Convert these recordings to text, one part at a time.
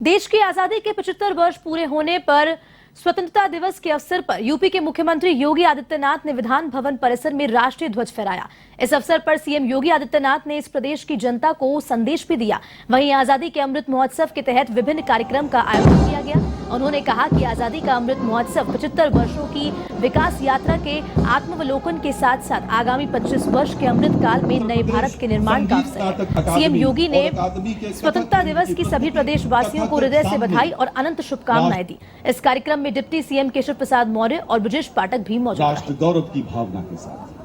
देश की आजादी के 75 वर्ष पूरे होने पर स्वतंत्रता दिवस के अवसर पर यूपी के मुख्यमंत्री योगी आदित्यनाथ ने विधान भवन परिसर में राष्ट्रीय ध्वज फहराया। इस अवसर पर सीएम योगी आदित्यनाथ ने इस प्रदेश की जनता को संदेश भी दिया। वहीं आजादी के अमृत महोत्सव के तहत विभिन्न कार्यक्रम का आयोजन किया गया। उन्होंने कहा कि आजादी का अमृत महोत्सव 75 वर्षों की विकास यात्रा के आत्मावलोकन के साथ साथ आगामी 25 वर्ष के अमृत काल में नए भारत के निर्माण का अवसर है। सीएम योगी ने स्वतंत्रता दिवस की सभी प्रदेशवासियों को हृदय से बधाई और अनंत शुभकामनाएं दी। इस कार्यक्रम में डिप्टी सीएम केशव प्रसाद मौर्य और ब्रजेश पाठक भी मौजूद रहे। राष्ट्र गौरव की भावना के साथ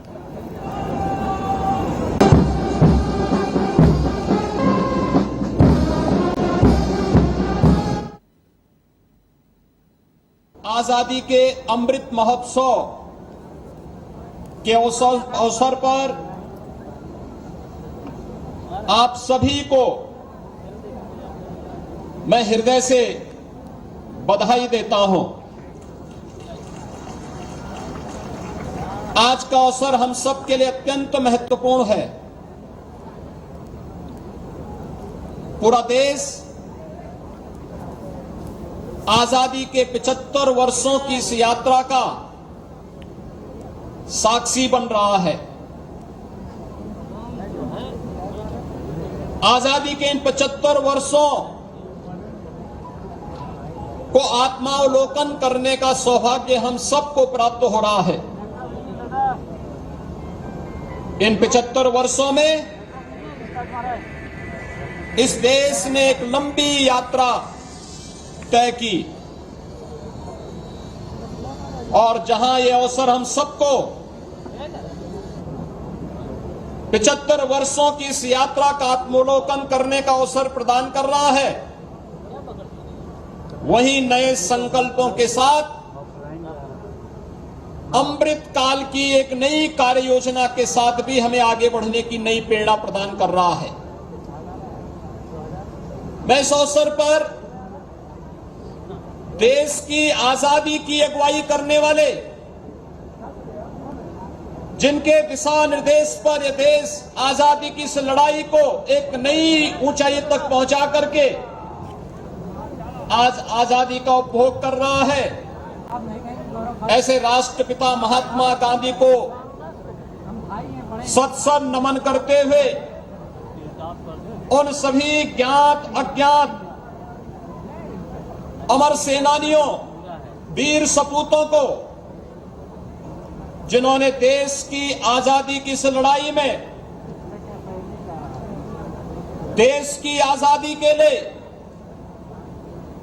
आजादी के अमृत महोत्सव के अवसर पर आप सभी को मैं हृदय से बधाई देता हूं। आज का अवसर हम सब के लिए अत्यंत महत्वपूर्ण है। पूरा देश आजादी के 75 वर्षों की इस यात्रा का साक्षी बन रहा है। आजादी के इन 75 वर्षों को आत्मावलोकन करने का सौभाग्य हम सबको प्राप्त हो रहा है। इन 75 वर्षों में इस देश ने एक लंबी यात्रा तय की और जहां यह अवसर हम सबको 75 वर्षों की इस यात्रा का आत्मावलोकन करने का अवसर प्रदान कर रहा है, वहीं नए संकल्पों के साथ अमृत काल की एक नई कार्य योजना के साथ भी हमें आगे बढ़ने की नई प्रेरणा प्रदान कर रहा है। मैं इस अवसर पर देश की आजादी की अगुवाई करने वाले, जिनके दिशा निर्देश पर यह देश आजादी की इस लड़ाई को एक नई ऊंचाई तक पहुंचा करके आज आजादी का उपभोग कर रहा है, ऐसे राष्ट्रपिता महात्मा गांधी को सत नमन करते हुए उन सभी ज्ञात अज्ञात अमर सेनानियों, वीर सपूतों को, जिन्होंने देश की आजादी की इस लड़ाई में देश की आजादी के लिए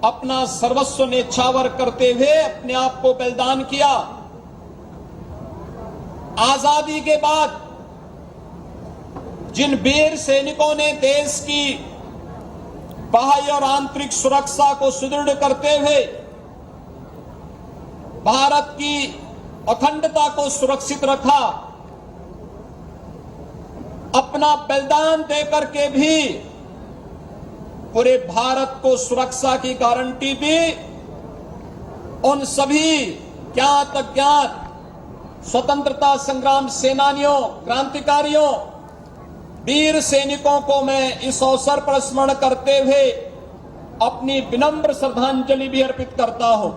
अपना सर्वस्व न्यौछावर करते हुए अपने आप को बलिदान किया। आजादी के बाद जिन वीर सैनिकों ने देश की बाह्य और आंतरिक सुरक्षा को सुदृढ़ करते हुए भारत की अखंडता को सुरक्षित रखा, अपना बलिदान देकर के भी पूरे भारत को सुरक्षा की गारंटी दी, उन सभी ज्ञात अज्ञात स्वतंत्रता संग्राम सेनानियों, क्रांतिकारियों, वीर सैनिकों को मैं इस अवसर पर स्मरण करते हुए अपनी विनम्र श्रद्धांजलि भी अर्पित करता हूं।